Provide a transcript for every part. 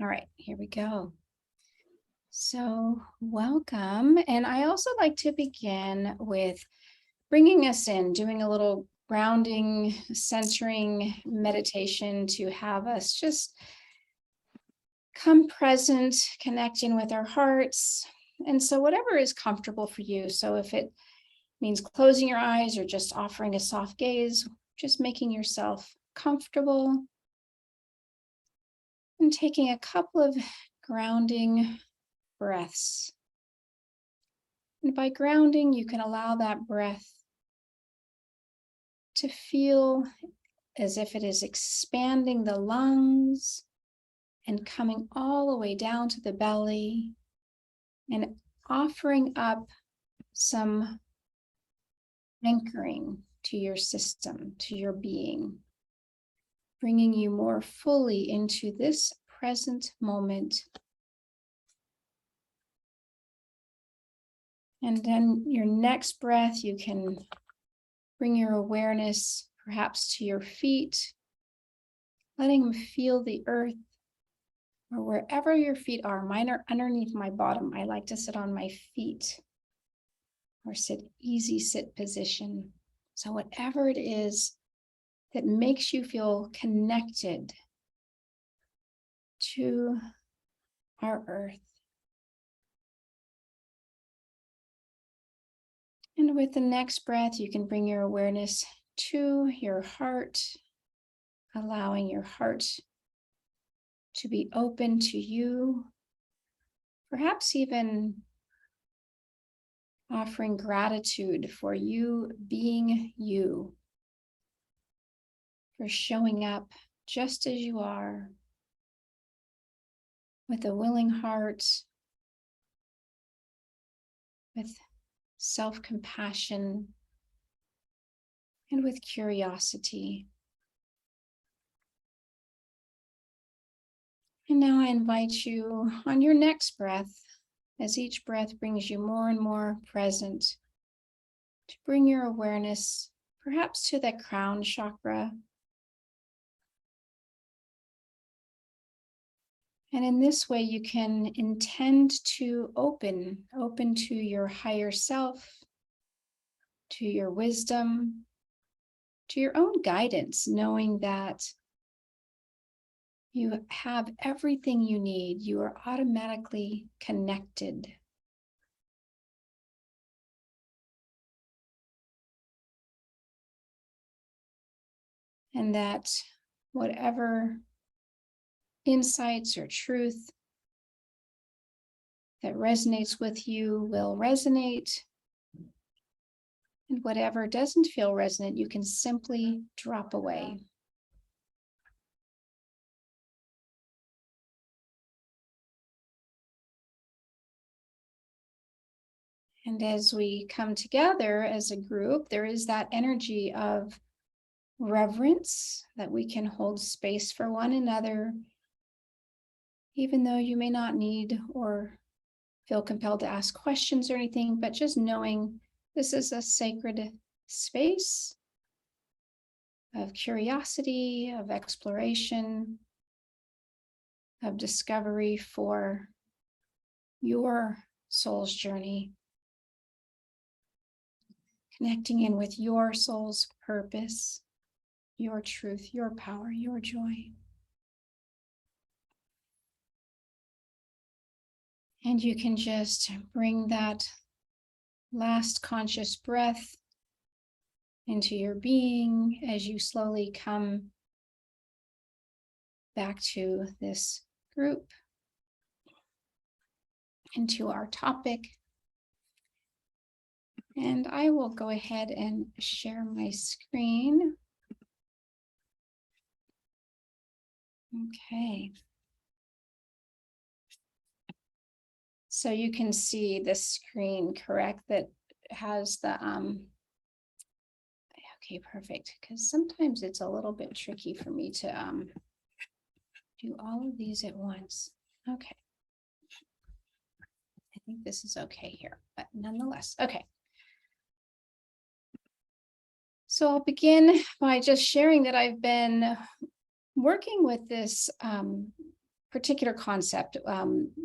All right, here we go. So, welcome. And I also like to begin with bringing us in, doing a little grounding, centering meditation to have us just come present, connecting with our hearts. And so, whatever is comfortable for you. So, if it means closing your eyes or just offering a soft gaze, just making yourself comfortable and taking a couple of grounding breaths. And by grounding, you can allow that breath to feel as if it is expanding the lungs and coming all the way down to the belly and offering up some anchoring to your system, to your being, bringing you more fully into this present moment. And then your next breath, you can bring your awareness perhaps to your feet, letting them feel the earth or wherever your feet are. Mine are underneath my bottom. I like to sit on my feet or sit easy sit position. So whatever it is that makes you feel connected to our earth. And with the next breath, you can bring your awareness to your heart, allowing your heart to be open to you, perhaps even offering gratitude for you being you, for showing up just as you are, with a willing heart, with self-compassion, and with curiosity. And now I invite you on your next breath, as each breath brings you more and more present, to bring your awareness perhaps to the crown chakra. And in this way, you can intend to open to your higher self, to your wisdom, to your own guidance, knowing that you have everything you need. You are automatically connected. And that whatever insights or truth that resonates with you will resonate. And whatever doesn't feel resonant, you can simply drop away. And as we come together as a group, there is that energy of reverence that we can hold space for one another, even though you may not need or feel compelled to ask questions or anything, but just knowing this is a sacred space of curiosity, of exploration, of discovery for your soul's journey, connecting in with your soul's purpose, your truth, your power, your joy. And you can just bring that last conscious breath into your being as you slowly come back to this group, into our topic. And I will go ahead and share my screen. Okay. So you can see the screen, correct? That has the, okay, perfect. Because sometimes it's a little bit tricky for me to do all of these at once. Okay. I think this is okay here, but nonetheless, okay. So I'll begin by just sharing that I've been working with this particular concept,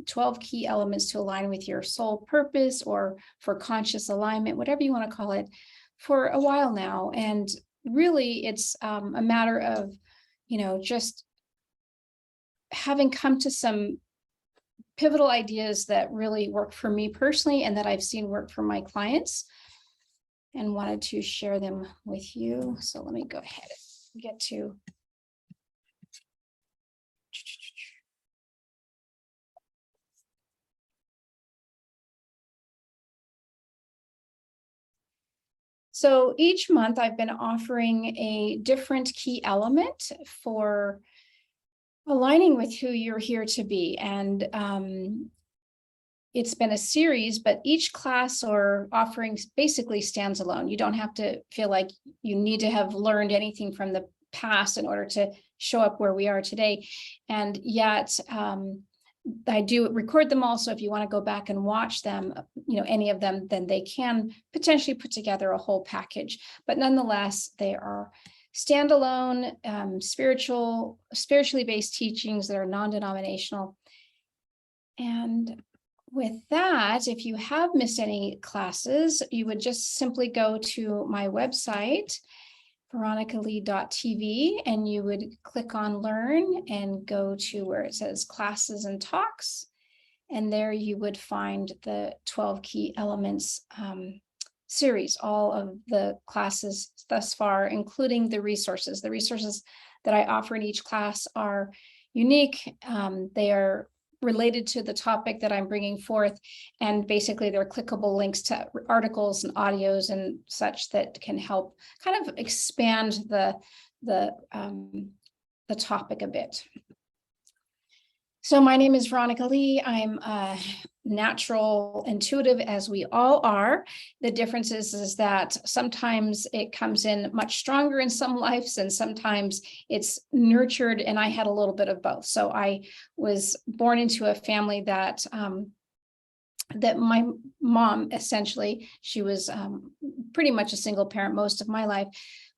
12 key elements to align with your soul purpose, or for conscious alignment, whatever you want to call it, for a while now. And really, it's a matter of, just having come to some pivotal ideas that really work for me personally and that I've seen work for my clients, and wanted to share them with you. So let me go ahead and get to. So each month I've been offering a different key element for aligning with who you're here to be. And it's been a series, but each class or offering basically stands alone. You don't have to feel like you need to have learned anything from the past in order to show up where we are today. And yet, I do record them all. So if you want to go back and watch them, any of them, then they can potentially put together a whole package. But nonetheless, they are standalone, spiritually based teachings that are non-denominational. And with that, if you have missed any classes, you would just simply go to my website, veronicalee.tv, and you would click on Learn and go to where it says Classes and Talks. And there you would find the 12 Key Elements series, all of the classes thus far, including the resources. The resources that I offer in each class are unique. They are related to the topic that I'm bringing forth, and basically they're clickable links to articles and audios and such that can help kind of expand the topic a bit. So my name is Veronica Lee. I'm a natural intuitive, as we all are. The difference is that sometimes it comes in much stronger in some lives, and sometimes it's nurtured, and I had a little bit of both. So I was born into a family that my mom, essentially, she was pretty much a single parent most of my life,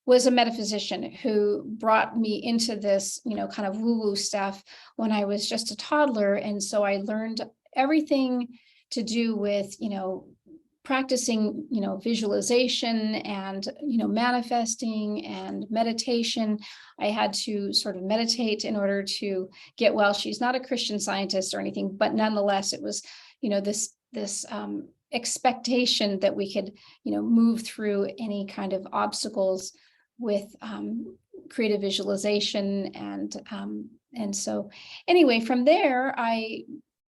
was a metaphysician who brought me into this, kind of woo-woo stuff when I was just a toddler. And so I learned everything to do with, practicing, visualization and, manifesting and meditation. I had to sort of meditate in order to get well. She's not a Christian Scientist or anything, but nonetheless, it was, this expectation that we could, move through any kind of obstacles with creative visualization. And so anyway, from there, I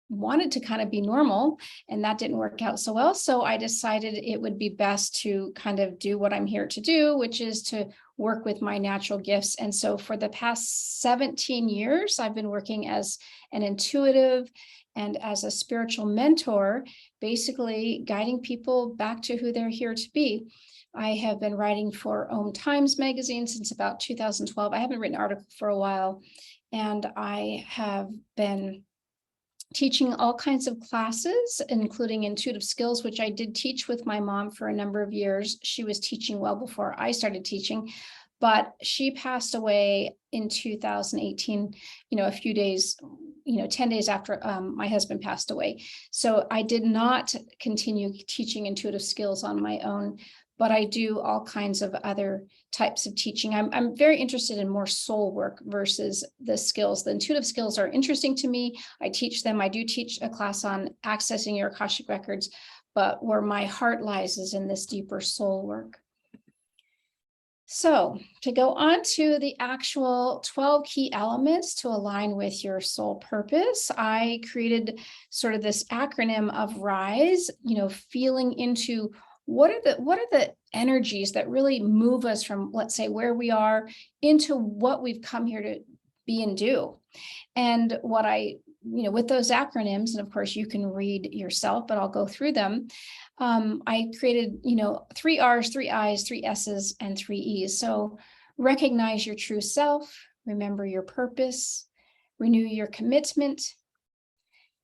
wanted to kind of be normal, and that didn't work out so well. So I decided it would be best to kind of do what I'm here to do, which is to work with my natural gifts. And so for the past 17 years, I've been working as an intuitive and as a spiritual mentor, basically guiding people back to who they're here to be. I have been writing for Om Times magazine since about 2012. I haven't written an article for a while, and I have been teaching all kinds of classes, including intuitive skills, which I did teach with my mom for a number of years. She was teaching well before I started teaching, but she passed away in 2018, a few days, 10 days after my husband passed away. So I did not continue teaching intuitive skills on my own, but I do all kinds of other types of teaching. I'm very interested in more soul work versus the skills. The intuitive skills are interesting to me. I teach them. I do teach a class on accessing your Akashic records, but where my heart lies is in this deeper soul work. So to go on to the actual 12 key elements to align with your soul purpose, I created sort of this acronym of RISE, feeling into what are the energies that really move us from, let's say, where we are into what we've come here to be and do. And what I, with those acronyms, and of course you can read yourself, but I'll go through them. I created, 3 R's, 3 I's, 3 S's, and 3 E's. So recognize your true self, remember your purpose, renew your commitment,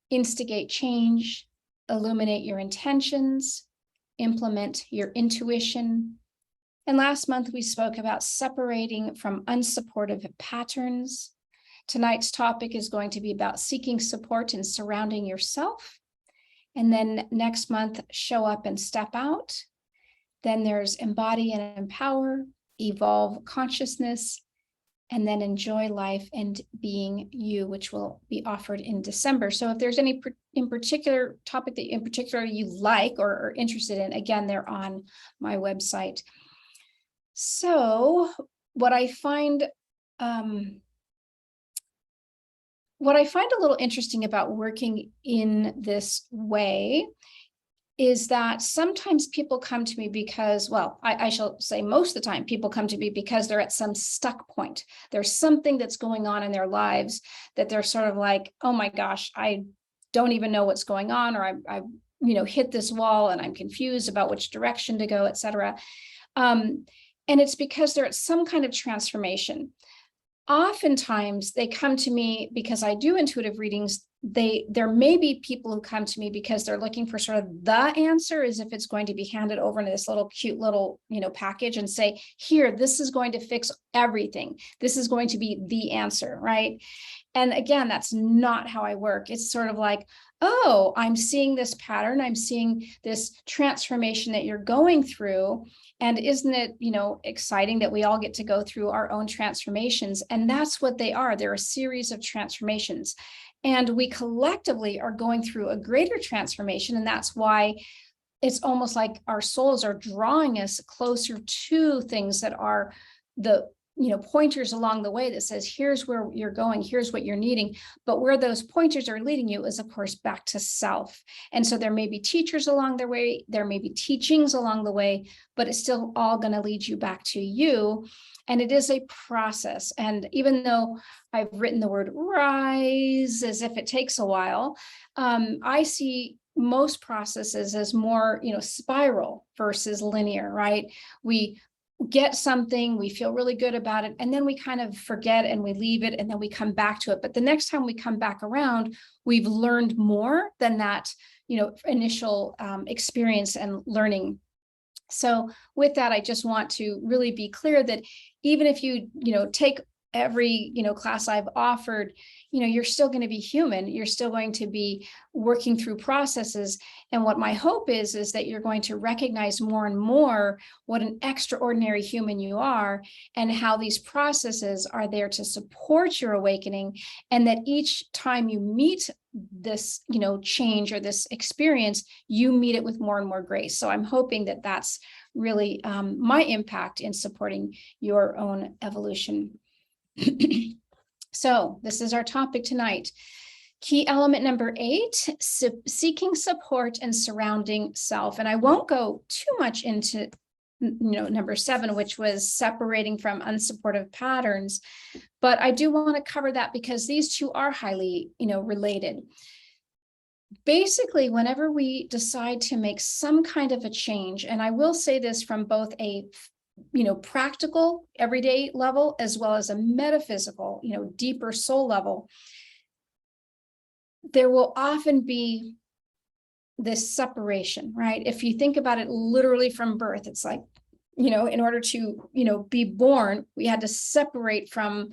instigate change, illuminate your intentions, implement your intuition. And last month we spoke about separating from unsupportive patterns, Tonight's topic is going to be about seeking support and surrounding yourself. And then next month, show up and step out. Then there's embody and empower, evolve consciousness, and then enjoy life and being you, which will be offered in December. So if there's any in particular topic that in particular you like or are interested in, again, they're on my website. So what I find a little interesting about working in this way is that sometimes people come to me because, well, I shall say most of the time, people come to me because they're at some stuck point. There's something that's going on in their lives that they're sort of like, oh my gosh, I don't even know what's going on, or I hit this wall and I'm confused about which direction to go, et cetera. And it's because they're at some kind of transformation. Oftentimes they come to me because I do intuitive readings. There may be people who come to me because they're looking for sort of the answer, as if it's going to be handed over in this little cute little, package and say, here, this is going to fix everything. This is going to be the answer, right? And again, that's not how I work. It's sort of like, oh, I'm seeing this pattern. I'm seeing this transformation that you're going through. And isn't it, exciting that we all get to go through our own transformations? And that's what they are. They're a series of transformations. And we collectively are going through a greater transformation. And that's why it's almost like our souls are drawing us closer to things that are the pointers along the way that says, here's where you're going, here's what you're needing. But where those pointers are leading you is, of course, back to self. And so there may be teachers along the way, there may be teachings along the way, but it's still all going to lead you back to you. And it is a process. And even though I've written the word rise as if it takes a while, I see most processes as more, spiral versus linear, right? We get something, we feel really good about it, and then we kind of forget and we leave it, and then we come back to it. But the next time we come back around, we've learned more than that, initial experience and learning. So with that, I just want to really be clear that even if you, take every, class I've offered, you're still going to be human. You're still going to be working through processes. And what my hope is that you're going to recognize more and more what an extraordinary human you are, and how these processes are there to support your awakening. And that each time you meet this, change or this experience, you meet it with more and more grace. So I'm hoping that that's really my impact in supporting your own evolution. So this is our topic tonight. Key element number 8, seeking support and surrounding self. And I won't go too much into, number 7, which was separating from unsupportive patterns. But I do want to cover that because these two are highly, related. Basically, whenever we decide to make some kind of a change, and I will say this from both a practical everyday level, as well as a metaphysical, deeper soul level, there will often be this separation, right? If you think about it literally from birth, it's like, in order to, be born, we had to separate from,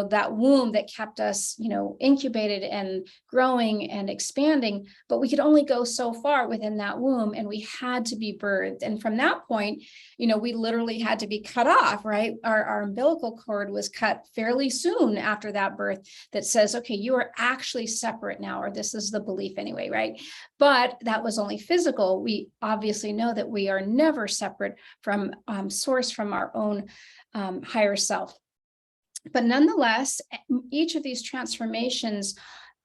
that womb that kept us, incubated and growing and expanding, but we could only go so far within that womb, and we had to be birthed. And from that point, we literally had to be cut off, right? Our umbilical cord was cut fairly soon after that birth that says, okay, you are actually separate now, or this is the belief anyway, right? But that was only physical. We obviously know that we are never separate from source, from our own higher self. But nonetheless, each of these transformations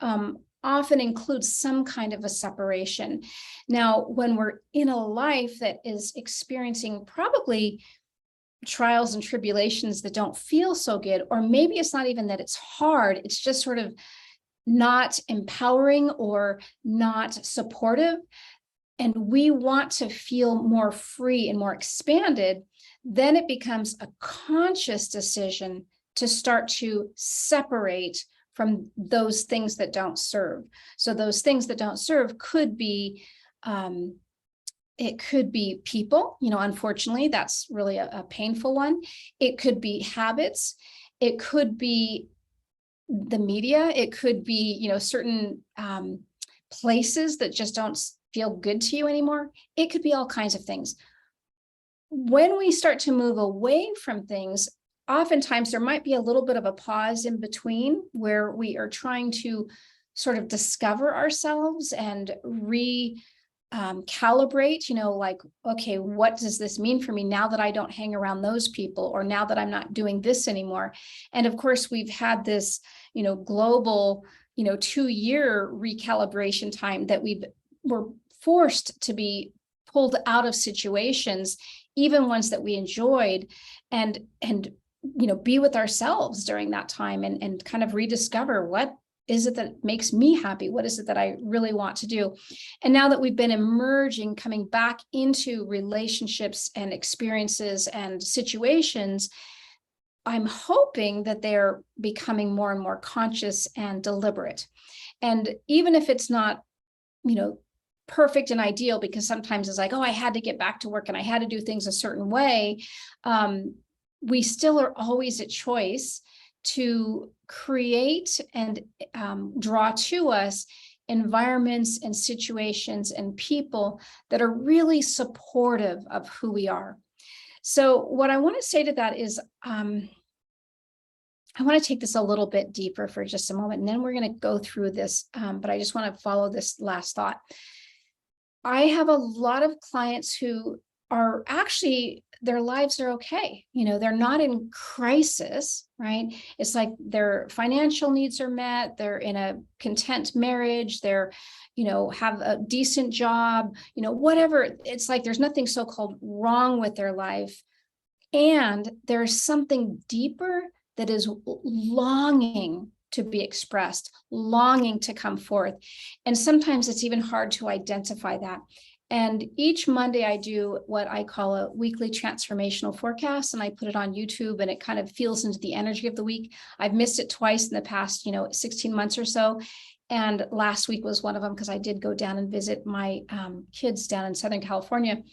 often includes some kind of a separation. Now, when we're in a life that is experiencing probably trials and tribulations that don't feel so good, or maybe it's not even that it's hard, it's just sort of not empowering or not supportive, and we want to feel more free and more expanded, then it becomes a conscious decision to start to separate from those things that don't serve. So those things that don't serve could be, it could be people, unfortunately, that's really a painful one. It could be habits. It could be the media. It could be, certain places that just don't feel good to you anymore. It could be all kinds of things. When we start to move away from things, oftentimes there might be a little bit of a pause in between where we are trying to sort of discover ourselves and calibrate, like, okay, what does this mean for me now that I don't hang around those people, or now that I'm not doing this anymore? And of course, we've had this, global, 2-year recalibration time that we're forced to be pulled out of situations, even ones that we enjoyed, and be with ourselves during that time, and kind of rediscover what is it that makes me happy? What is it that I really want to do? And now that we've been emerging, coming back into relationships and experiences and situations, I'm hoping that they're becoming more and more conscious and deliberate. And even if it's not, perfect and ideal, because sometimes it's like, oh, I had to get back to work and I had to do things a certain way. We still are always at choice to create and draw to us environments and situations and people that are really supportive of who we are. So what I want to say to that is, I want to take this a little bit deeper for just a moment, and then we're going to go through this, but I just want to follow this last thought. I have a lot of clients who are actually, their lives are okay. They're not in crisis, right? It's like their financial needs are met. They're in a content marriage. They're, have a decent job, whatever. It's like there's nothing so-called wrong with their life. And there's something deeper that is longing to be expressed, longing to come forth. And sometimes it's even hard to identify that. And each Monday I do what I call a weekly transformational forecast, and I put it on YouTube, and it kind of feels into the energy of the week. I've missed it twice in the past, 16 months or so. And last week was one of them, because I did go down and visit my kids down in Southern California.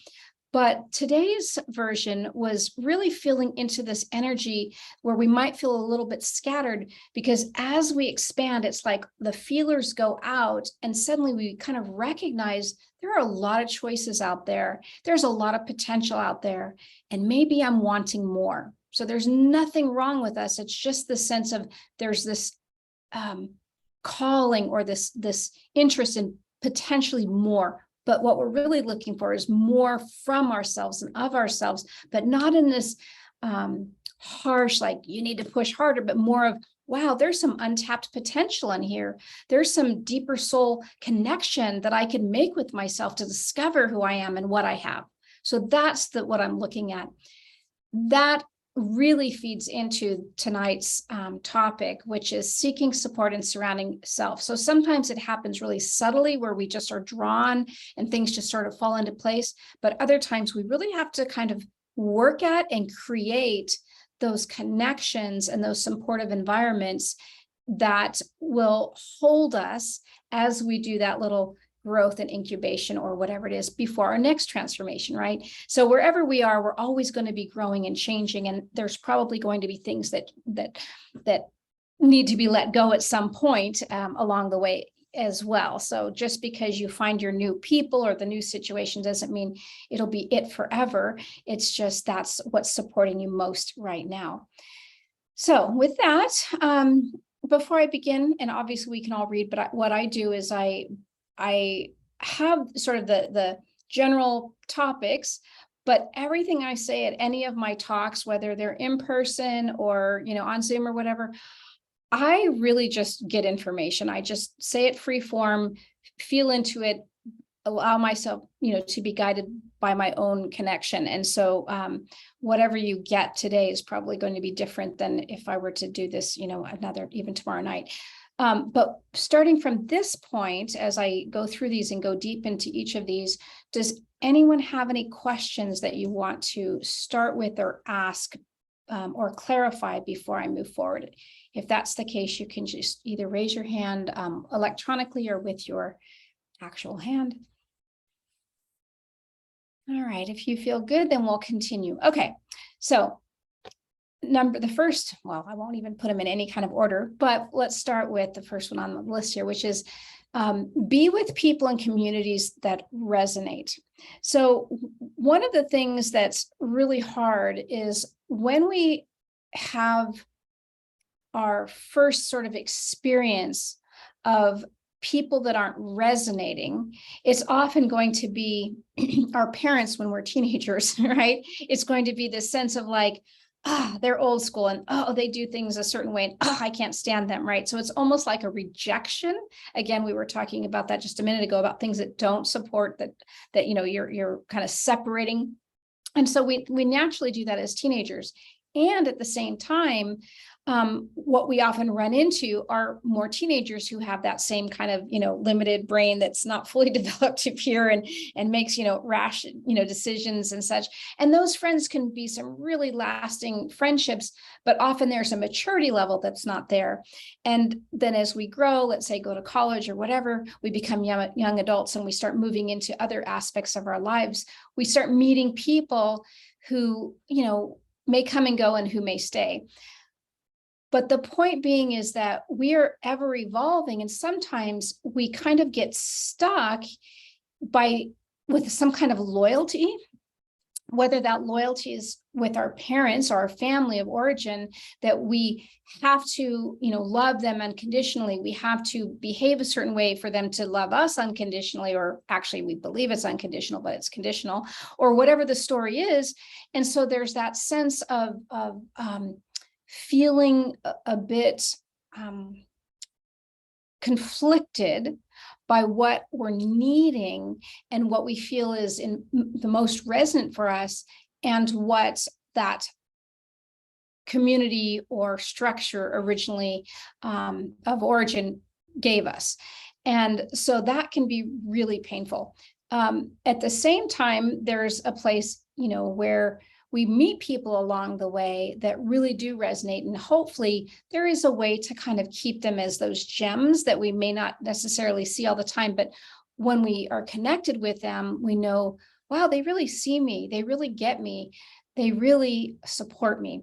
But today's version was really feeling into this energy where we might feel a little bit scattered, because as we expand, it's like the feelers go out, and suddenly we kind of recognize there are a lot of choices out there. There's a lot of potential out there, and maybe I'm wanting more. So there's nothing wrong with us. It's just the sense of there's this calling, or this interest in potentially more. But what we're really looking for is more from ourselves and of ourselves, but not in this harsh, like you need to push harder, but more of, wow, there's some untapped potential in here. There's some deeper soul connection that I can make with myself to discover who I am and what I have. So that's what I'm looking at. That really feeds into tonight's topic, which is seeking support and surrounding self. So sometimes it happens really subtly, where we just are drawn and things just sort of fall into place. But other times we really have to kind of work at and create those connections and those supportive environments that will hold us as we do that little growth and incubation, or whatever it is, before our next transformation, right? So wherever we are, we're always going to be growing and changing, and there's probably going to be things that need to be let go at some point along the way as well. So just because you find your new people or the new situation doesn't mean it'll be it forever. It's just that's what's supporting you most right now. So with that, before I begin, and obviously we can all read, but what I do is I have sort of the general topics, but everything I say at any of my talks, whether they're in person or, on Zoom or whatever, I really just get information. I just say it free form, feel into it, allow myself, to be guided by my own connection. And so whatever you get today is probably going to be different than if I were to do this, even tomorrow night. But starting from this point, as I go through these and go deep into each of these, does anyone have any questions that you want to start with or ask or clarify before I move forward? If that's the case, you can just either raise your hand electronically or with your actual hand. All right, if you feel good, then we'll continue. Okay, so the first, well, I won't even put them in any kind of order, but let's start with the first one on the list here, which is be with people and communities that resonate. So one of the things that's really hard is when we have our first sort of experience of people that aren't resonating, it's often going to be our parents when we're teenagers, right? It's going to be this sense of like, they're old school and they do things a certain way and I can't stand them, right? So it's almost like a rejection. Again, we were talking about that just a minute ago about things that don't support that you're kind of separating. And so we naturally do that as teenagers. And at the same time, what we often run into are more teenagers who have that same kind of, limited brain that's not fully developed to pure and makes, rash, decisions and such. And those friends can be some really lasting friendships, but often there's a maturity level that's not there. And then as we grow, let's say go to college or whatever, we become young adults and we start moving into other aspects of our lives. We start meeting people who, may come and go and who may stay. But the point being is that we are ever evolving, and sometimes we kind of get stuck with some kind of loyalty, whether that loyalty is with our parents or our family of origin, that we have to, love them unconditionally. We have to behave a certain way for them to love us unconditionally, or actually we believe it's unconditional, but it's conditional, or whatever the story is. And so there's that sense of feeling a bit conflicted by what we're needing and what we feel is in the most resonant for us, and what that community or structure originally of origin gave us. And so that can be really painful. At the same time, there's a place, where we meet people along the way that really do resonate. And hopefully there is a way to kind of keep them as those gems that we may not necessarily see all the time. But when we are connected with them, we know, wow, they really see me. They really get me. They really support me.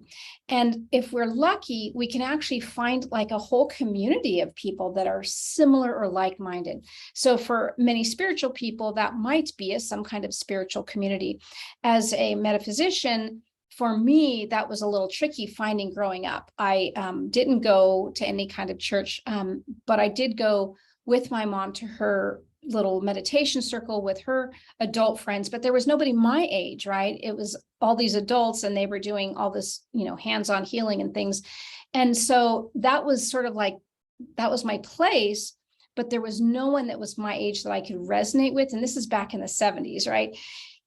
And if we're lucky, we can actually find like a whole community of people that are similar or like-minded. So for many spiritual people, that might be some kind of spiritual community. As a metaphysician, for me, that was a little tricky finding growing up. I didn't go to any kind of church, but I did go with my mom to her little meditation circle with her adult friends, but there was nobody my age, right? It was all these adults and they were doing all this, hands-on healing and things. And so that was sort of like, that was my place, but there was no one that was my age that I could resonate with. And this is back in the 70s, right?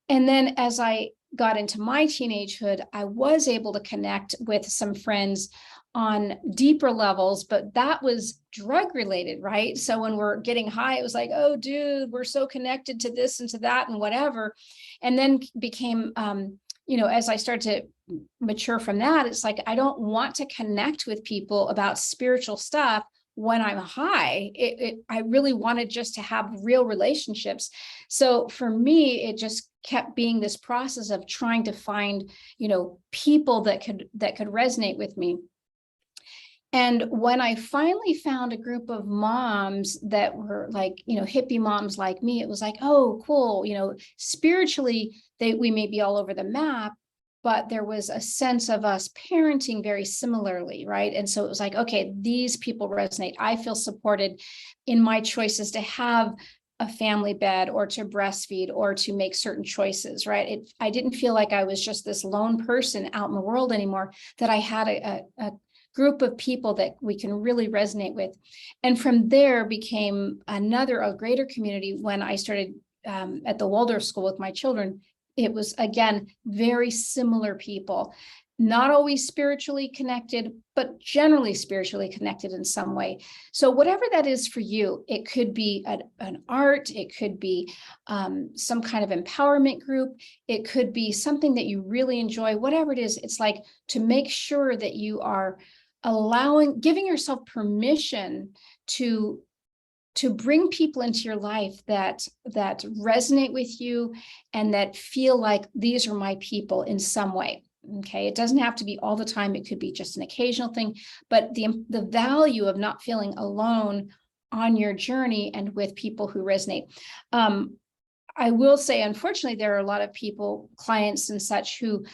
And then as I got into my teenagehood, I was able to connect with some friends on deeper levels, but that was drug related, right? So when we're getting high, it was like, oh, dude, we're so connected to this and to that and whatever. And then became, as I started to mature from that, it's like, I don't want to connect with people about spiritual stuff when I'm high. I really wanted just to have real relationships. So for me, it just kept being this process of trying to find, people that could resonate with me. And when I finally found a group of moms that were like, hippie moms like me, it was like, oh, cool. Spiritually, we may be all over the map, but there was a sense of us parenting very similarly, right? And so it was like, okay, these people resonate. I feel supported in my choices to have a family bed or to breastfeed or to make certain choices, right? I didn't feel like I was just this lone person out in the world anymore, that I had a group of people that we can really resonate with. And from there became a greater community when I started at the Waldorf School with my children. It was, again, very similar people, not always spiritually connected, but generally spiritually connected in some way. So whatever that is for you, it could be an art, it could be some kind of empowerment group, it could be something that you really enjoy, whatever it is. It's like to make sure that you are giving yourself permission to bring people into your life that resonate with you and that feel like these are my people in some way. Okay, it doesn't have to be all the time. It could be just an occasional thing, but the value of not feeling alone on your journey and with people who resonate. I will say, unfortunately, there are a lot of people, clients and such, who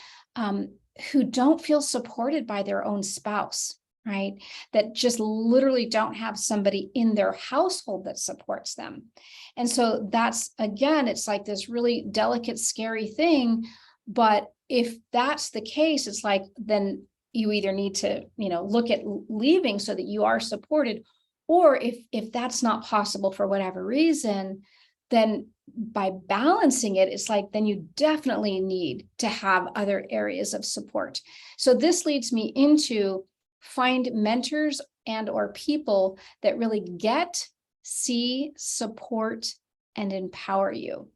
don't feel supported by their own spouse, right? That just literally don't have somebody in their household that supports them. And so that's, again, it's like this really delicate, scary thing. But if that's the case, it's like, then you either need to, look at leaving so that you are supported, or if that's not possible for whatever reason, then by balancing it, it's like, then you definitely need to have other areas of support. So this leads me into find mentors and or people that really get, see, support, and empower you.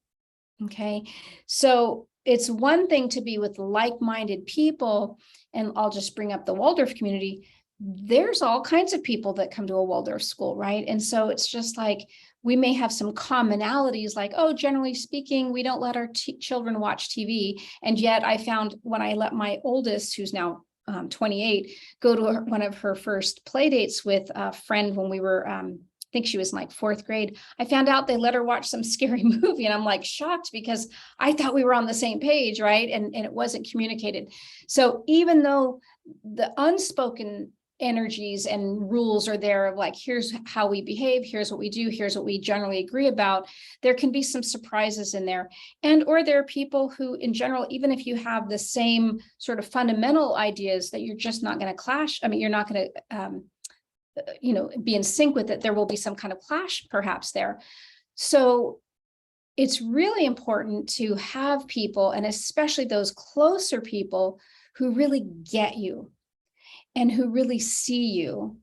Okay. So it's one thing to be with like-minded people, and I'll just bring up the Waldorf community. There's all kinds of people that come to a Waldorf school, right? And so it's just like, we may have some commonalities, like, oh, generally speaking, we don't let our children watch TV. And yet I found when I let my oldest, who's now 28, go to one of her first play dates with a friend when we were, I think she was in like 4th grade, I found out they let her watch some scary movie. And I'm like shocked, because I thought we were on the same page, right? And it wasn't communicated. So even though the unspoken energies and rules are there of like, here's how we behave, here's what we do, here's what we generally agree about, there can be some surprises in there. And or there are people who in general, even if you have the same sort of fundamental ideas, that you're just not going to clash. I mean, you're not going to be in sync with it. There will be some kind of clash perhaps there. So it's really important to have people, and especially those closer people, who really get you and who really see you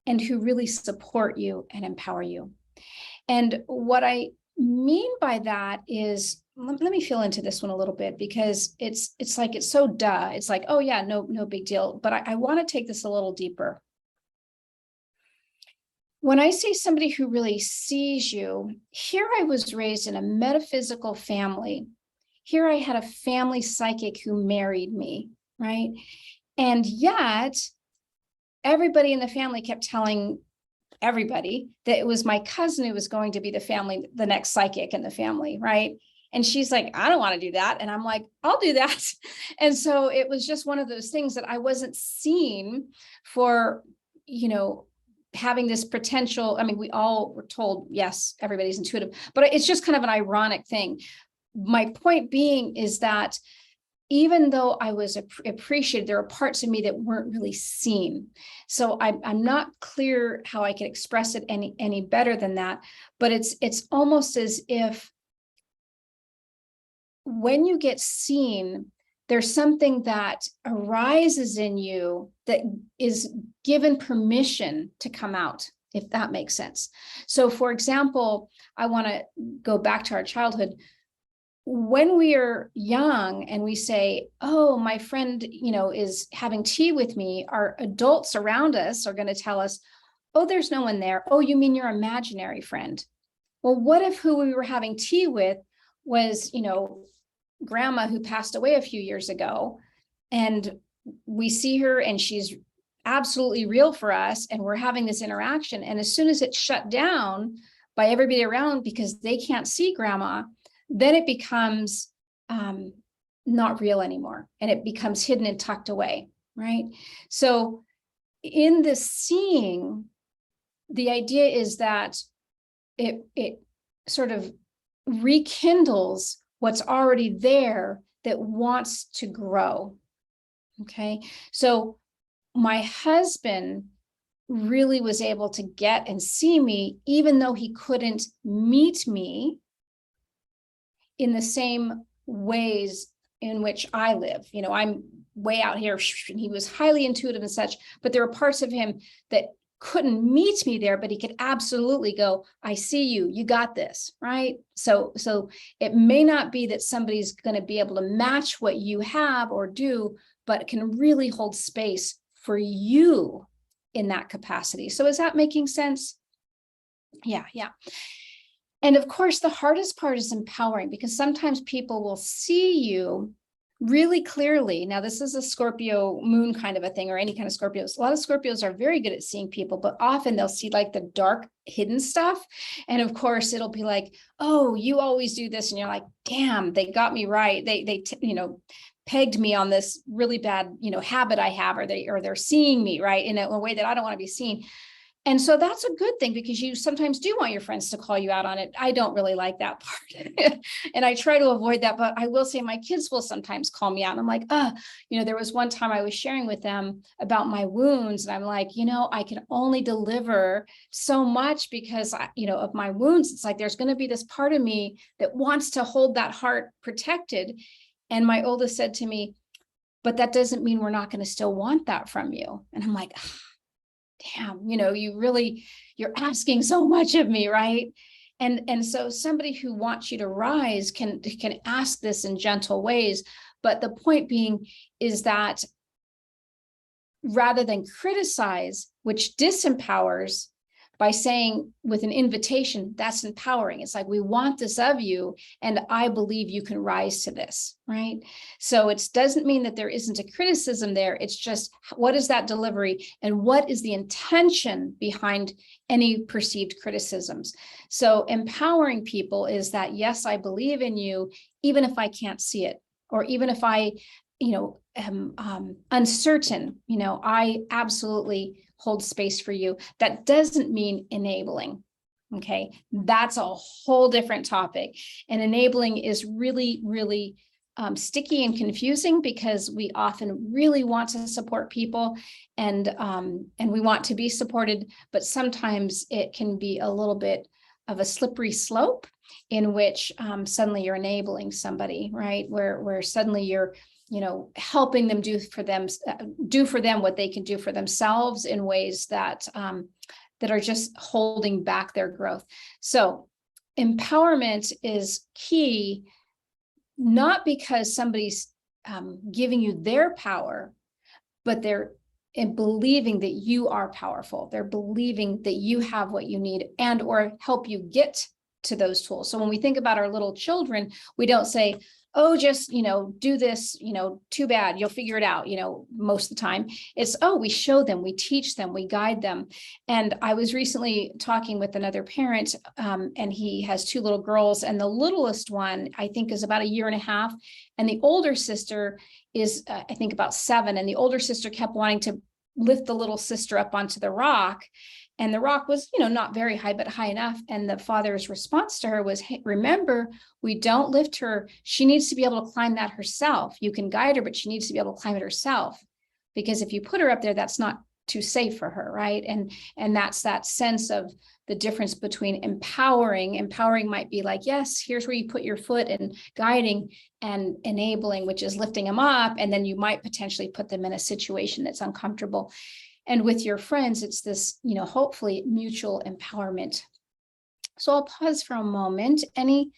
and who really support you and empower you. And what I mean by that is, let me feel into this one a little bit, because it's like, it's so duh. It's like, oh yeah, no big deal. But I want to take this a little deeper. When I say somebody who really sees you, here I was raised in a metaphysical family. Here I had a family psychic who married me, right? And yet everybody in the family kept telling everybody that it was my cousin who was going to be the next psychic in the family, right? And she's like, I don't want to do that. And I'm like, I'll do that. And so it was just one of those things that I wasn't seen for, having this potential. I mean, we all were told, yes, everybody's intuitive, but it's just kind of an ironic thing. My point being is that even though I was appreciated, there are parts of me that weren't really seen. So I'm not clear how I can express it any better than that, but it's almost as if when you get seen, there's something that arises in you that is given permission to come out, if that makes sense. So for example, I want to go back to our childhood. When we are young and we say, oh, my friend, is having tea with me, our adults around us are going to tell us, oh, there's no one there. Oh, you mean your imaginary friend? Well, what if who we were having tea with was, grandma who passed away a few years ago, and we see her and she's absolutely real for us, and we're having this interaction. And as soon as it's shut down by everybody around because they can't see grandma, then it becomes not real anymore, and it becomes hidden and tucked away, right? So in the seeing, the idea is that it sort of rekindles what's already there that wants to grow. Okay, so my husband really was able to get and see me, even though he couldn't meet me in the same ways in which I live. I'm way out here, and he was highly intuitive and such, but there were parts of him that couldn't meet me there, but he could absolutely go, I see you, you got this, right? So it may not be that somebody's going to be able to match what you have or do, but can really hold space for you in that capacity. So is that making sense? Yeah. And of course, the hardest part is empowering, because sometimes people will see you really clearly. Now, this is a Scorpio moon kind of a thing, or any kind of Scorpios. A lot of Scorpios are very good at seeing people, but often they'll see like the dark hidden stuff. And of course, it'll be like, oh, you always do this. And you're like, damn, they got me right. They pegged me on this really bad, habit I have, or they're seeing me right in a way that I don't want to be seen. And so that's a good thing, because you sometimes do want your friends to call you out on it. I don't really like that part. And I try to avoid that, but I will say my kids will sometimes call me out. And I'm like, there was one time I was sharing with them about my wounds. And I'm like, I can only deliver so much because, of my wounds. It's like, there's going to be this part of me that wants to hold that heart protected. And my oldest said to me, but that doesn't mean we're not going to still want that from you. And I'm like, damn, you're asking so much of me, right? And so somebody who wants you to rise can ask this in gentle ways. But the point being is that rather than criticize, which disempowers, by saying with an invitation, that's empowering. It's like, we want this of you, and I believe you can rise to this, right? So it doesn't mean that there isn't a criticism there. It's just, what is that delivery, and what is the intention behind any perceived criticisms? So empowering people is that, yes, I believe in you, even if I can't see it, or even if I, am uncertain, I absolutely hold space for you. That doesn't mean enabling. Okay. That's a whole different topic. And enabling is really, really sticky and confusing, because we often really want to support people, and we want to be supported, but sometimes it can be a little bit of a slippery slope in which suddenly you're enabling somebody, right? Where suddenly you're helping them do for them what they can do for themselves in ways that are just holding back their growth. So empowerment is key, not because somebody's giving you their power, but they're believing that you are powerful. They're believing that you have what you need, and or help you get to those tools. So when we think about our little children, we don't say, oh, just, do this, too bad, you'll figure it out, most of the time. It's, oh, we show them, we teach them, we guide them. And I was recently talking with another parent, and he has two little girls, and the littlest one, I think, is about 1.5 years. And the older sister is, I think, about 7. And the older sister kept wanting to lift the little sister up onto the rock. And the rock was, not very high, but high enough. And the father's response to her was, hey, remember, we don't lift her. She needs to be able to climb that herself. You can guide her, but she needs to be able to climb it herself. Because if you put her up there, that's not too safe for her, right? And that's that sense of the difference between empowering. Empowering might be like, yes, here's where you put your foot, and guiding, and enabling, which is lifting them up. And then you might potentially put them in a situation that's uncomfortable. And with your friends, it's this, hopefully mutual empowerment. So I'll pause for a moment. Any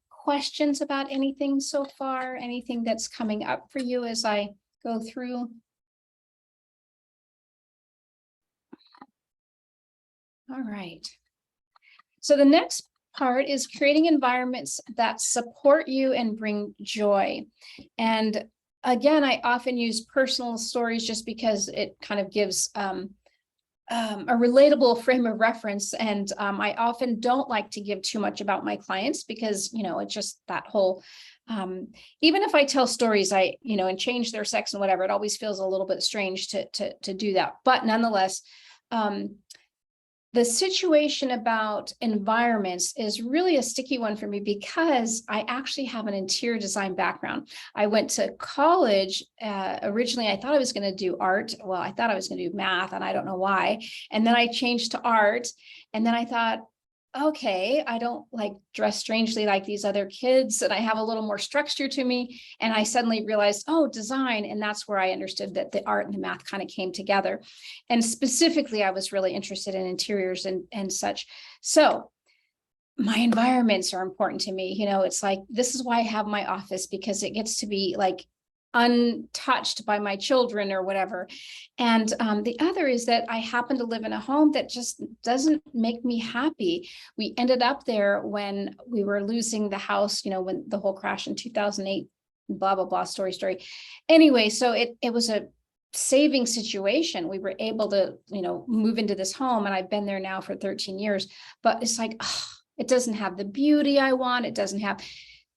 questions about anything so far? Anything that's coming up for you as I go through? All right. So the next part is creating environments that support you and bring joy. And again, I often use personal stories just because it kind of gives a relatable frame of reference. And I often don't like to give too much about my clients, because, it's just that whole, even if I tell stories, and change their sex and whatever, it always feels a little bit strange to do that. But nonetheless, the situation about environments is really a sticky one for me, because I actually have an interior design background. I went to college. Originally, I thought I was going to do art. Well, I thought I was going to do math, and I don't know why. And then I changed to art. And then I thought, okay, I don't like dress strangely like these other kids, and I have a little more structure to me. And I suddenly realized, oh, design. And that's where I understood that the art and the math kind of came together. And specifically, I was really interested in interiors and such. So my environments are important to me. It's like, this is why I have my office, because it gets to be like untouched by my children or whatever. And the other is that I happen to live in a home that just doesn't make me happy. We ended up there when we were losing the house, when the whole crash in 2008 blah, blah, blah, story. Anyway, so it was a saving situation. We were able to, move into this home, and I've been there now for 13 years, but it's like, it doesn't have the beauty I want. It doesn't have,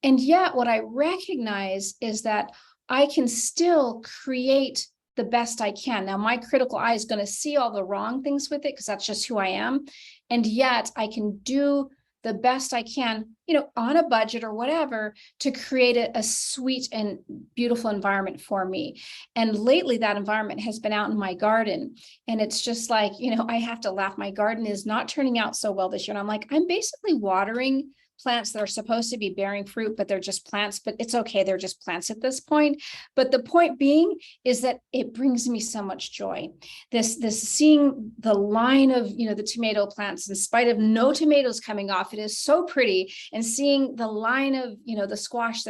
and yet what I recognize is that I can still create the best I can. Now, my critical eye is going to see all the wrong things with it because that's just who I am. And yet I can do the best I can, on a budget or whatever, to create a sweet and beautiful environment for me. And lately that environment has been out in my garden. And it's just like, I have to laugh. My garden is not turning out so well this year. And I'm like, I'm basically watering plants that are supposed to be bearing fruit, but they're just plants, but it's okay. They're just plants at this point. But the point being is that it brings me so much joy. This seeing the line of, the tomato plants, in spite of no tomatoes coming off, it is so pretty. And seeing the line of, the squash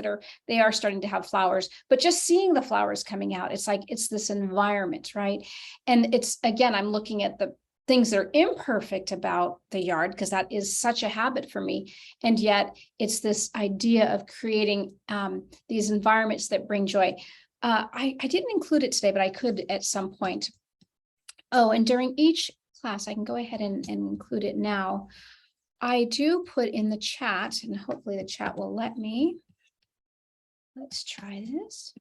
they are starting to have flowers, but just seeing the flowers coming out, it's like, it's this environment, right? And it's, again, I'm looking at the things that are imperfect about the yard, because that is such a habit for me. And yet it's this idea of creating these environments that bring joy. I didn't include it today, but I could at some point. Oh, and during each class, I can go ahead and include it now. I do put in the chat, and hopefully the chat will let me. Let's try this.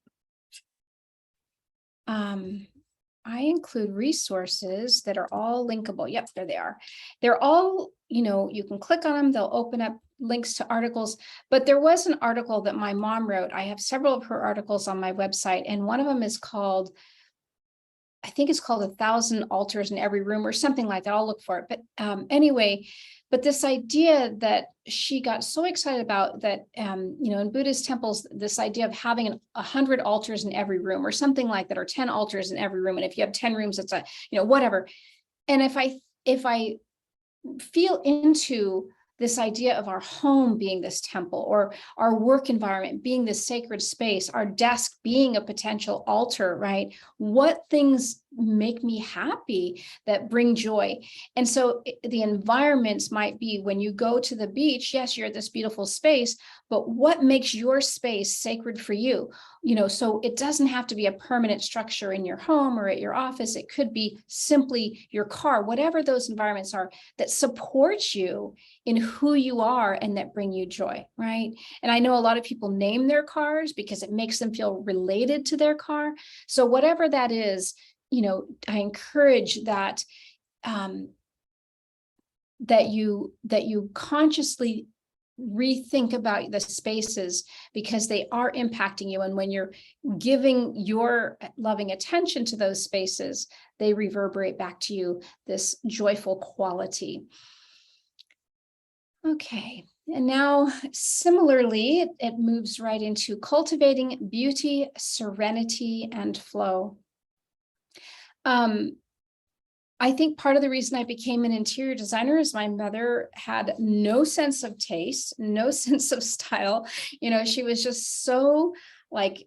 I include resources that are all linkable. Yep, there they are. They're all, you can click on them. They'll open up links to articles. But there was an article that my mom wrote. I have several of her articles on my website, and one of them is called, I think it's called 1,000 Altars in Every Room or something like that. I'll look for it. But anyway, but this idea that she got so excited about that, in Buddhist temples, this idea of having 100 altars in every room or something like that, or 10 altars in every room. And if you have 10 rooms, it's whatever. And if I feel into this idea of our home being this temple, or our work environment being this sacred space, our desk being a potential altar, right? What things make me happy that bring joy? And so the environments might be, when you go to the beach, yes, you're at this beautiful space, but what makes your space sacred for you? So it doesn't have to be a permanent structure in your home or at your office. It could be simply your car, whatever those environments are that support you in who you are and that bring you joy, right? And I know a lot of people name their cars because it makes them feel related to their car. So whatever that is, I encourage that, that you consciously rethink about the spaces, because they are impacting you. And when you're giving your loving attention to those spaces, they reverberate back to you this joyful quality. Okay. And now, similarly, it moves right into cultivating beauty, serenity, and flow. I think part of the reason I became an interior designer is my mother had no sense of taste, no sense of style. She was just so like,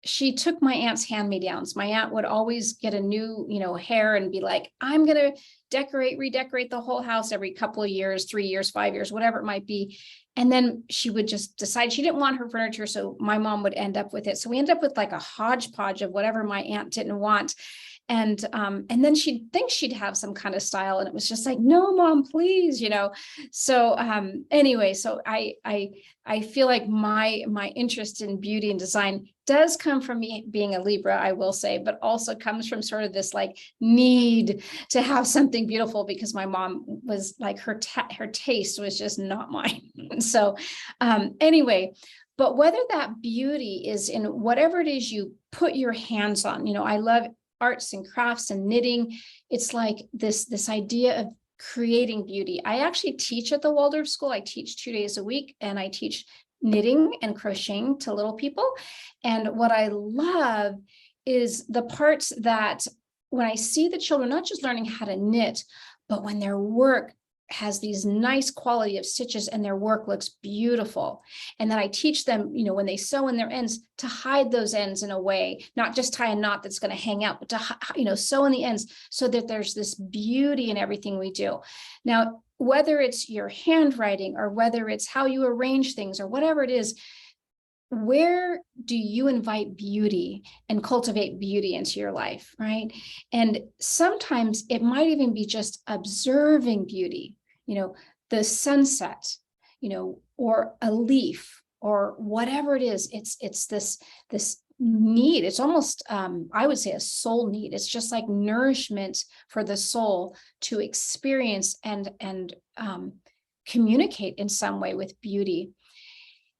she took my aunt's hand-me-downs. My aunt would always get a new, hair and be like, I'm going to redecorate the whole house every couple of years, 3 years, 5 years, whatever it might be. And then she would just decide she didn't want her furniture. So my mom would end up with it. So we ended up with like a hodgepodge of whatever my aunt didn't want. And then she'd think she'd have some kind of style. And it was just like, no, Mom, please, So anyway, so I feel like my interest in beauty and design does come from me being a Libra, I will say, but also comes from sort of this like need to have something beautiful, because my mom was like, her taste was just not mine. So anyway, but whether that beauty is in whatever it is you put your hands on, I love arts and crafts and knitting. It's like this idea of creating beauty. I actually teach at the Waldorf School. I teach 2 days a week, and I teach knitting and crocheting to little people. And what I love is the parts that when I see the children, not just learning how to knit, but when their work has these nice quality of stitches and their work looks beautiful. And then I teach them, when they sew in their ends, to hide those ends in a way, not just tie a knot that's going to hang out, but to, sew in the ends so that there's this beauty in everything we do. Now, whether it's your handwriting or whether it's how you arrange things or whatever it is, where do you invite beauty and cultivate beauty into your life, right? And sometimes it might even be just observing beauty, the sunset, or a leaf or whatever it is. It's this need. It's almost, I would say, a soul need. It's just like nourishment for the soul to experience and communicate in some way with beauty.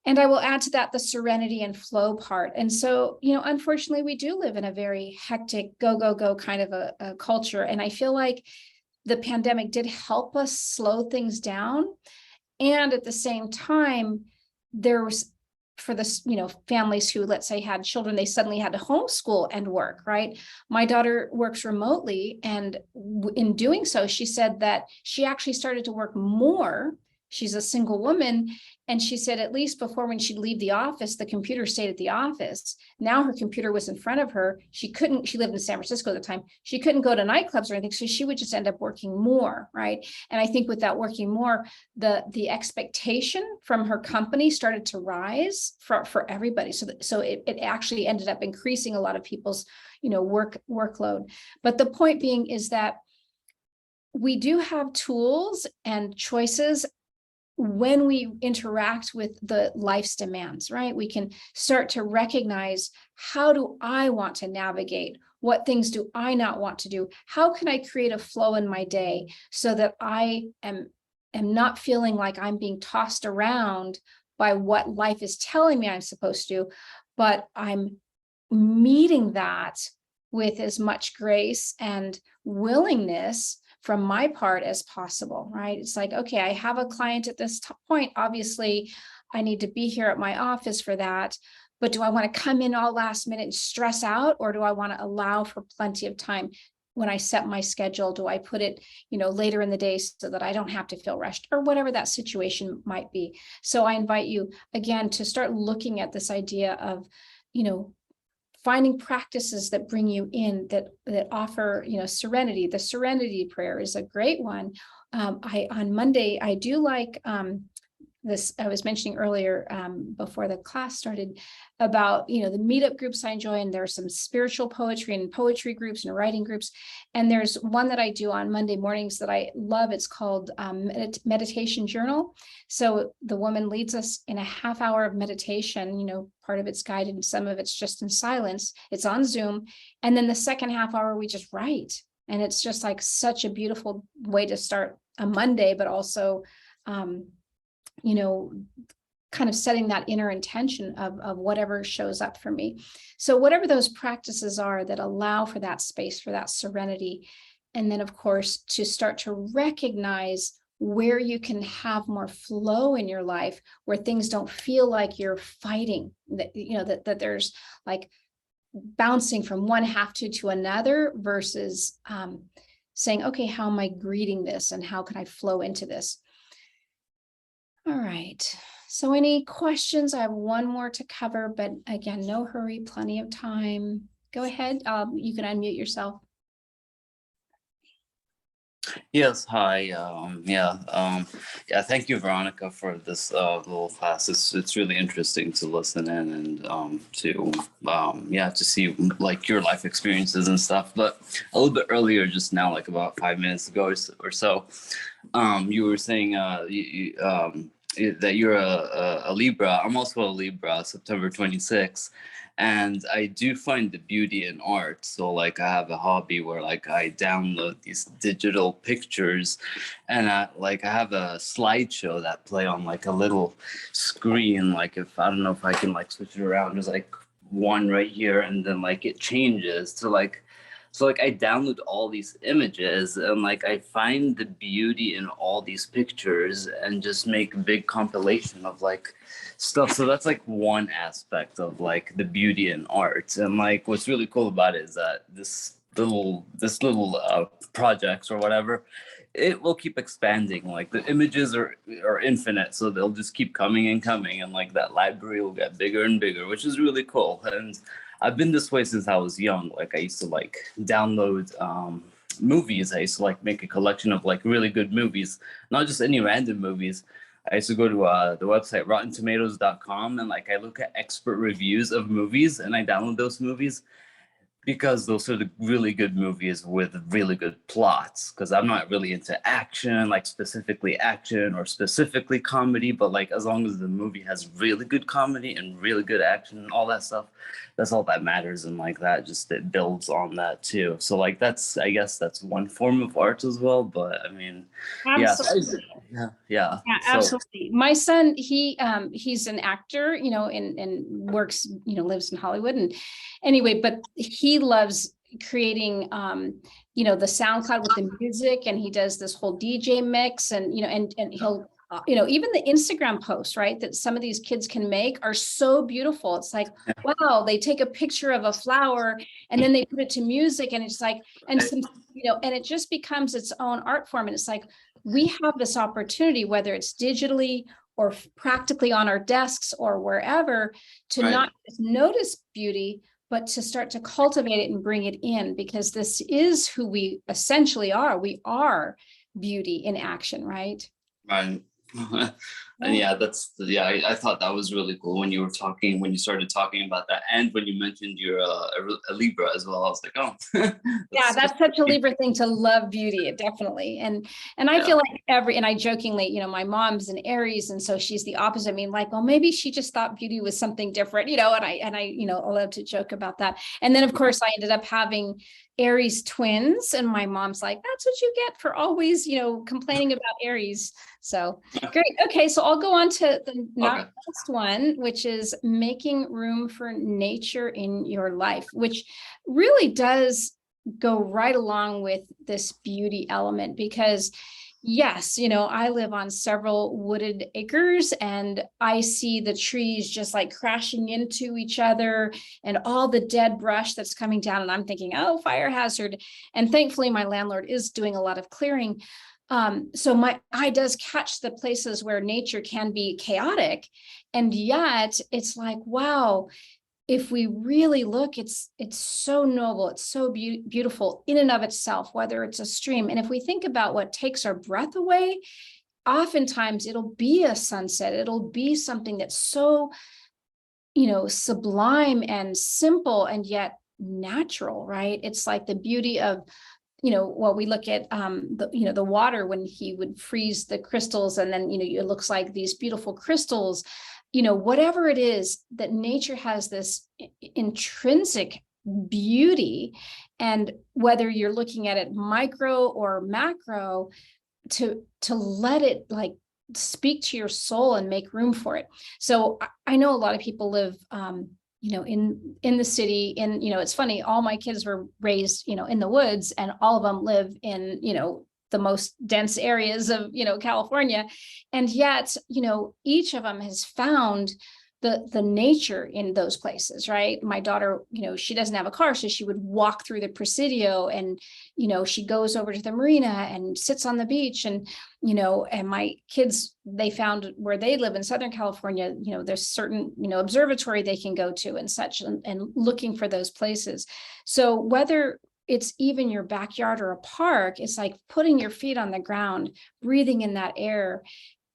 And I will add to that the serenity and flow part. And so, unfortunately, we do live in a very hectic, go, go, go kind of a culture. And I feel like the pandemic did help us slow things down. And at the same time, there's, for the families who, let's say, had children, they suddenly had to homeschool and work, right? My daughter works remotely, and in doing so, she said that she actually started to work more. She's a single woman. And she said, at least before, when she'd leave the office, the computer stayed at the office. Now her computer was in front of her. She lived in San Francisco at the time. She couldn't go to nightclubs or anything. So she would just end up working more, right? And I think with that working more, the expectation from her company started to rise for everybody. So it actually ended up increasing a lot of people's, workload. But the point being is that we do have tools and choices when we interact with the life's demands, right? We can start to recognize, how do I want to navigate? What things do I not want to do? How can I create a flow in my day so that I am not feeling like I'm being tossed around by what life is telling me I'm supposed to, but I'm meeting that with as much grace and willingness from my part as possible, right? It's like, okay, I have a client at this point. Obviously, I need to be here at my office for that. But do I want to come in all last minute and stress out? Or do I want to allow for plenty of time? When I set my schedule, do I put it, later in the day so that I don't have to feel rushed, or whatever that situation might be? So I invite you again to start looking at this idea of, finding practices that bring you in, that offer, serenity. The serenity prayer is a great one. On Monday, I do like this, I was mentioning earlier, before the class started, about, the meetup groups I enjoy, and there's some spiritual poetry and poetry groups and writing groups. And there's one that I do on Monday mornings that I love. It's called Meditation Journal. So the woman leads us in a half hour of meditation, part of it's guided and some of it's just in silence. It's on Zoom. And then the second half hour, we just write. And it's just like such a beautiful way to start a Monday, but also, kind of setting that inner intention of whatever shows up for me. So whatever those practices are that allow for that space, for that serenity. And then, of course, to start to recognize where you can have more flow in your life, where things don't feel like you're fighting, that there's like bouncing from one half to another, versus saying, okay, how am I greeting this? And how can I flow into this? All right. So any questions? I have one more to cover, but again, no hurry, plenty of time. Go ahead. You can unmute yourself. Yes, hi. Thank you, Veronica, for this little class. It's really interesting to listen in and to see like your life experiences and stuff. But a little bit earlier, just now, like about 5 minutes ago or so, you were saying that you're a Libra. I'm also a Libra, September 26th. And I do find the beauty in art. So like I have a hobby where like I download these digital pictures, and I have a slideshow that play on like a little screen. Like if I don't know if I can like switch it around, there's like one right here, and then like it changes to like, so like I download all these images, and like I find the beauty in all these pictures and just make a big compilation of like stuff. So that's like one aspect of like the beauty in art. And like what's really cool about it is that this little projects or whatever, it will keep expanding. Like the images are infinite, so they'll just keep coming and coming, and like that library will get bigger and bigger, which is really cool. And I've been this way since I was young. Like I used to like download movies. I used to like make a collection of like really good movies, not just any random movies, I used to go to the website RottenTomatoes.com, and like I look at expert reviews of movies and I download those movies because those are the really good movies with really good plots. Because I'm not really into action, like specifically action or specifically comedy, but like as long as the movie has really good comedy and really good action and all that stuff, that's all that matters. And like that, just it builds on that too. So like that's, I guess that's one form of art as well. But I mean, yeah, Absolutely. yeah. Yeah, So absolutely. My son, he's an actor, you know, and works, you know, lives in Hollywood. And anyway, but he loves creating, you know, the SoundCloud with the music, and he does this whole DJ mix, and, you know, and he'll, you know, even the Instagram posts, right, that some of these kids can make are so beautiful. It's like, wow, they take a picture of a flower and then they put it to music, and it's like, and some, you know, and it just becomes its own art form. And it's like, we have this opportunity, whether it's digitally or practically on our desks or wherever, to right. not just notice beauty, but to start to cultivate it and bring it in, because this is who we essentially are. We are beauty in action, right? Right. And yeah, I thought that was really cool when you started talking about that, and when you mentioned you're a Libra as well. I was like, oh, Yeah, that's such a Libra thing, to love beauty, definitely. And I feel like and I jokingly, you know, my mom's an Aries, and so she's the opposite. I mean, like, well, maybe she just thought beauty was something different, you know, and I, you know, I love to joke about that. And then of course I ended up having Aries twins, and my mom's like, that's what you get for always, you know, complaining about Aries. So great. Okay, so I'll go on to the next one, which is making room for nature in your life, which really does go right along with this beauty element, because yes, you know, I live on several wooded acres, and I see the trees just like crashing into each other and all the dead brush that's coming down. And I'm thinking, oh, fire hazard. And thankfully, my landlord is doing a lot of clearing. So my eye does catch the places where nature can be chaotic. And yet it's like, wow, if we really look, it's so noble, it's so beautiful in and of itself, whether it's a stream. And if we think about what takes our breath away, oftentimes it'll be a sunset, it'll be something that's so, you know, sublime and simple and yet natural, right? It's like the beauty of, you know, well, we look at you know, the water when he would freeze the crystals, and then, you know, it looks like these beautiful crystals. You know, whatever it is, that nature has this intrinsic beauty, and whether you're looking at it micro or macro, to let it like speak to your soul and make room for it. So I know a lot of people live you know, in the city, and, you know, it's funny, all my kids were raised, you know, in the woods, and all of them live in, you know, the most dense areas of, you know, California. And yet, you know, each of them has found the nature in those places, right? My daughter, you know, she doesn't have a car, so she would walk through the Presidio, and, you know, she goes over to the marina and sits on the beach. And, you know, and my kids, they found where they live in Southern California, you know, there's certain, you know, observatory they can go to and such, and looking for those places. So whether it's even your backyard or a park, it's like putting your feet on the ground, breathing in that air.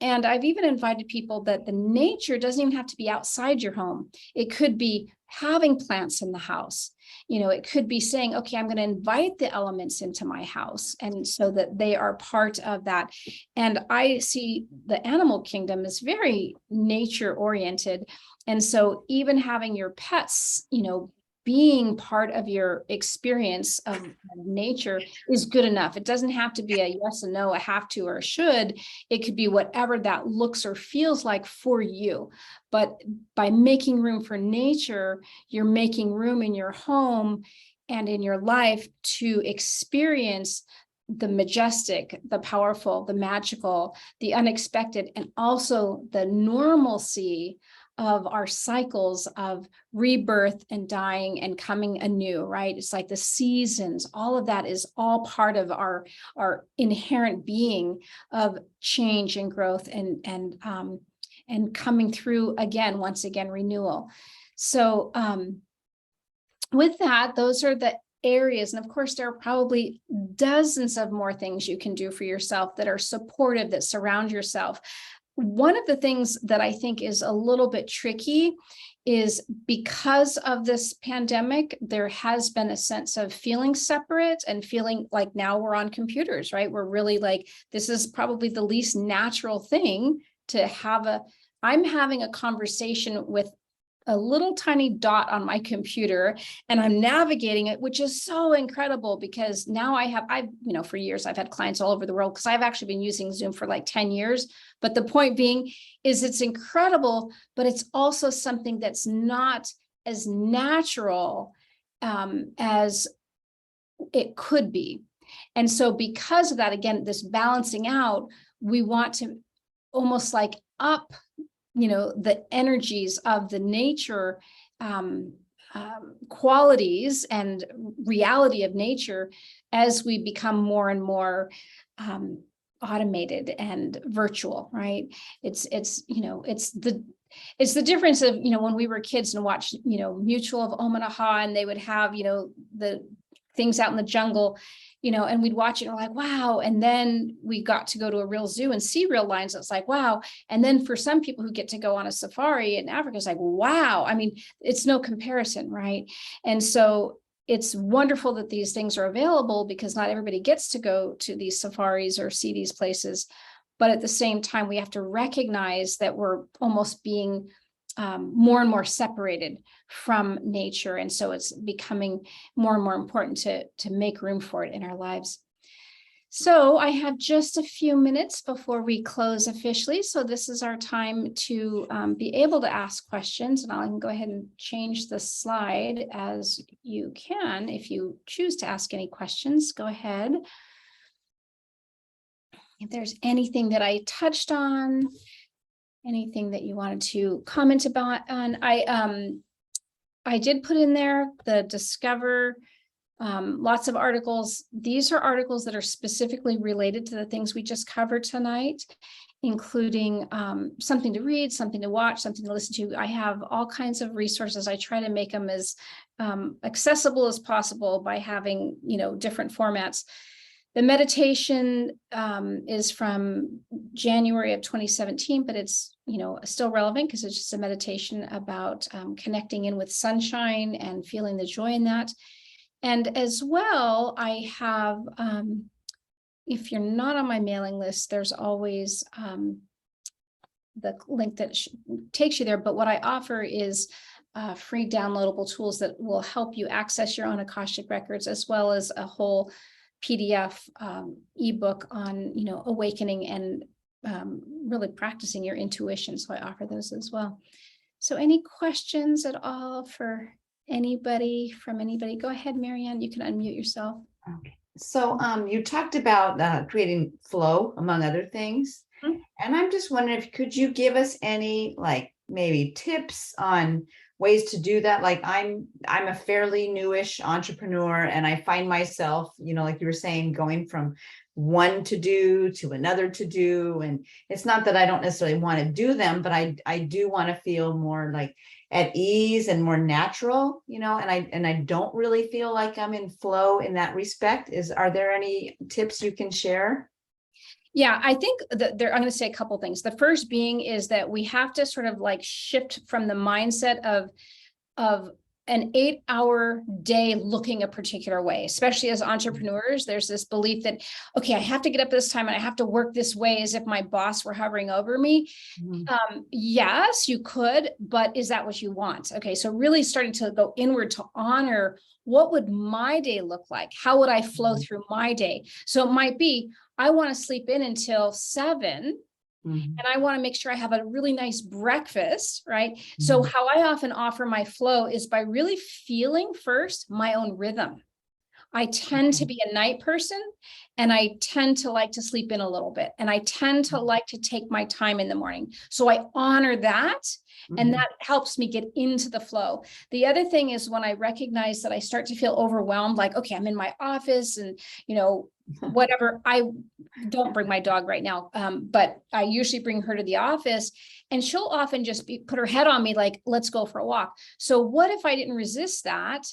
And I've even invited people that the nature doesn't even have to be outside your home. It could be having plants in the house. You know, it could be saying, okay, I'm going to invite the elements into my house, and so that they are part of that. And I see the animal kingdom is very nature oriented. And so even having your pets, you know, being part of your experience of nature is good enough. It doesn't have to be a yes and no, a have to or a should. It could be whatever that looks or feels like for you. But by making room for nature, you're making room in your home and in your life to experience the majestic, the powerful, the magical, the unexpected, and also the normalcy of our cycles of rebirth and dying and coming anew, right? It's like the seasons, all of that is all part of our inherent being of change and growth, and coming through again, once again, renewal. So with that, those are the areas. And of course, there are probably dozens of more things you can do for yourself that are supportive, that surround yourself. one of the things that I think is a little bit tricky is because of this pandemic, there has been a sense of feeling separate and feeling like now we're on computers, right? We're really like, this is probably the least natural thing to have I'm having a conversation with a little tiny dot on my computer and I'm navigating it, which is so incredible because now for years I've had clients all over the world because I've actually been using Zoom for like 10 years. But the point being is it's incredible, but it's also something that's not as natural as it could be. And so because of that, again, this balancing out, we want to almost like up the energies of the nature qualities and reality of nature as we become more and more automated and virtual, right? It's the difference of, when we were kids and watched, Mutual of Omaha, and they would have, the things out in the jungle, and we'd watch it and we're like, wow. And then we got to go to a real zoo and see real lions. It's like, wow. And then for some people who get to go on a safari in Africa, it's like, wow. I mean, it's no comparison, right? And so it's wonderful that these things are available because not everybody gets to go to these safaris or see these places. But at the same time, we have to recognize that we're almost being more and more separated from nature. And so it's becoming more and more important to make room for it in our lives. So I have just a few minutes before we close officially. So this is our time to be able to ask questions, and I'll go ahead and change the slide as you can. If you choose to ask any questions, go ahead. If there's anything that I touched on, anything that you wanted to comment about on, I did put in there the Discover, lots of articles. These are articles that are specifically related to the things we just covered tonight, including something to read, something to watch, something to listen to. I have all kinds of resources. I try to make them as accessible as possible by having, different formats. The meditation is from January of 2017, but it's, still relevant because it's just a meditation about connecting in with sunshine and feeling the joy in that. And as well, I have, if you're not on my mailing list, there's always the link that takes you there. But what I offer is free downloadable tools that will help you access your own Akashic records, as well as a whole PDF ebook on, awakening and really practicing your intuition. So I offer those as well. So any questions at all for anybody? Go ahead, Marianne, you can unmute yourself. Okay. So you talked about creating flow, among other things. Mm-hmm. And I'm just wondering could you give us any maybe tips on ways to do that? Like I'm a fairly newish entrepreneur, and I find myself, like you were saying, going from one to do to another to do. And it's not that I don't necessarily want to do them, but I do want to feel more like at ease and more natural, and I don't really feel like I'm in flow in that respect. Are there any tips you can share? Yeah, I think that I'm going to say a couple of things. The first being is that we have to sort of shift from the mindset of an 8-hour day looking a particular way, especially as entrepreneurs. There's this belief that, okay, I have to get up this time and I have to work this way as if my boss were hovering over me. Mm-hmm. Yes, you could, but is that what you want? Okay, so really starting to go inward to honor, what would my day look like? How would I flow through my day? So it might be, I want to sleep in until 7. Mm-hmm. And I want to make sure I have a really nice breakfast, right? Mm-hmm. So how I often offer my flow is by really feeling first my own rhythm. I tend to be a night person, and I tend to like to sleep in a little bit, and I tend to like to take my time in the morning. So I honor that, and that helps me get into the flow. The other thing is when I recognize that I start to feel overwhelmed, like, okay, I'm in my office and, whatever. I don't bring my dog right now, but I usually bring her to the office, and she'll often just put her head on me like, let's go for a walk. So what if I didn't resist that?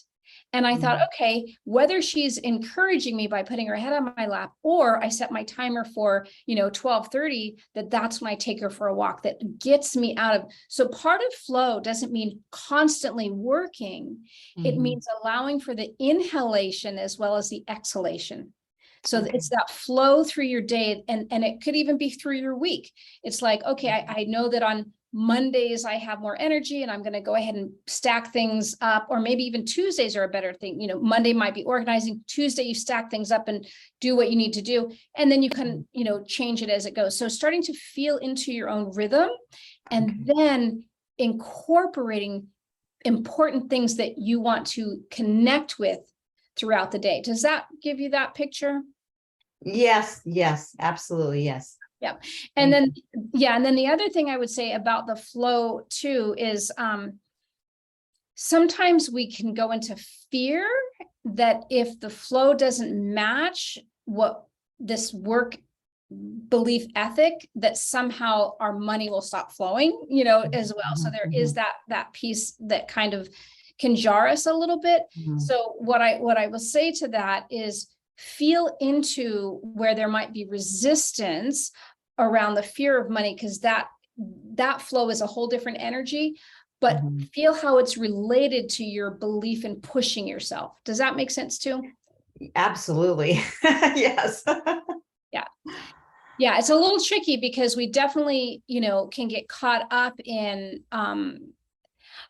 And I thought, okay, whether she's encouraging me by putting her head on my lap, or I set my timer for, 12:30, that's when I take her for a walk, that gets me out of. So part of flow doesn't mean constantly working. It Mhm. means allowing for the inhalation as well as the exhalation. So Okay. it's that flow through your day, and it could even be through your week. It's like, okay, I know that on Mondays I have more energy and I'm going to go ahead and stack things up, or maybe even Tuesdays are a better thing. Monday might be organizing, Tuesday you stack things up and do what you need to do. And then you can, change it as it goes. So starting to feel into your own rhythm, and then incorporating important things that you want to connect with throughout the day. Does that give you that picture? Yes, absolutely, yes. Yeah. And then the other thing I would say about the flow too is sometimes we can go into fear that if the flow doesn't match what this work belief ethic, that somehow our money will stop flowing, as well. So there is that piece that kind of can jar us a little bit. So what I will say to that is, feel into where there might be resistance around the fear of money, because that flow is a whole different energy, but feel how it's related to your belief in pushing yourself. Does that make sense too? Absolutely. Yes. Yeah, it's a little tricky because we definitely, can get caught up in,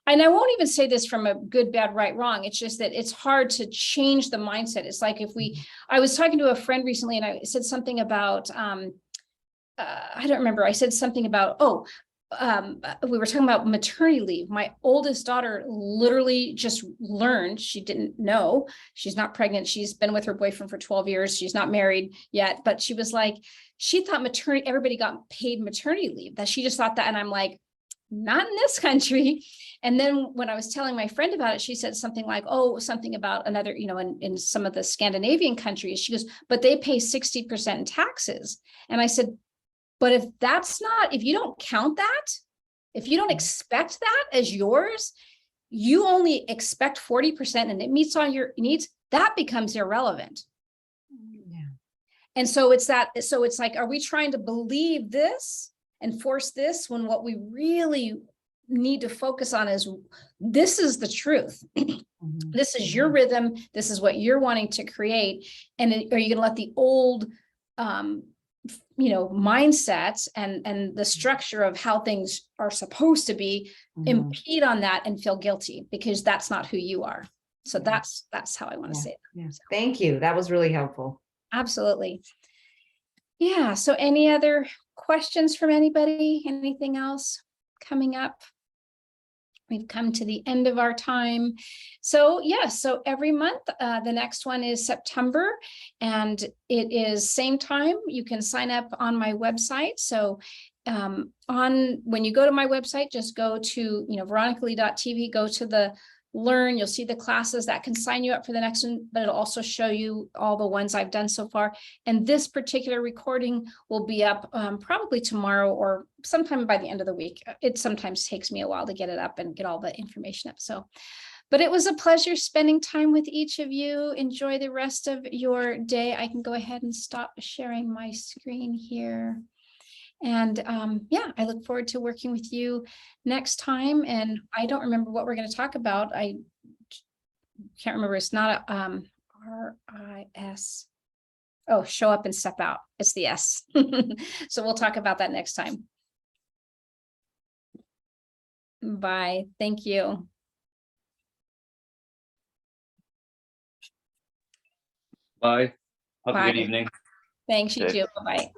and I won't even say this from a good, bad, right, wrong. It's just that it's hard to change the mindset. It's like I was talking to a friend recently and I said something about, I don't remember. I said something about, we were talking about maternity leave. My oldest daughter literally just learned, she didn't know, she's not pregnant. She's been with her boyfriend for 12 years. She's not married yet, but she was like, she thought everybody got paid maternity leave, that she just thought that. And I'm like, not in this country. And then when I was telling my friend about it, she said something like, something about another, in some of the Scandinavian countries, she goes, but they pay 60% in taxes. And I said, but if you don't count that, if you don't expect that as yours, you only expect 40% and it meets all your needs, that becomes irrelevant. Yeah. And so it's like, are we trying to believe this and force this when what we really need to focus on is, this is the truth. This is your rhythm. This is what you're wanting to create. And are you going to let the old, mindsets and the structure of how things are supposed to be impede on that and feel guilty, because that's not who you are. So that's how I want to say it. Yes. Thank you. That was really helpful. Absolutely. Yeah. So any other questions from anybody? Anything else coming up? We've come to the end of our time. So so every month, the next one is September, and it is same time. You can sign up on my website. So when you go to my website, just go to, veronicalee.tv, go to the learn, you'll see the classes that can sign you up for the next one, but it'll also show you all the ones I've done so far. And this particular recording will be up probably tomorrow or sometime by the end of the week. It sometimes takes me a while to get it up and get all the information up. So, but it was a pleasure spending time with each of you. Enjoy the rest of your day. I can go ahead and stop sharing my screen here. And I look forward to working with you next time. And I don't remember what we're going to talk about. I can't remember. It's not a RIS. Oh, show up and step out. It's the S. So we'll talk about that next time. Bye. Thank you. Bye. Have Bye. a good evening. Thanks, you Okay. too. Bye-bye.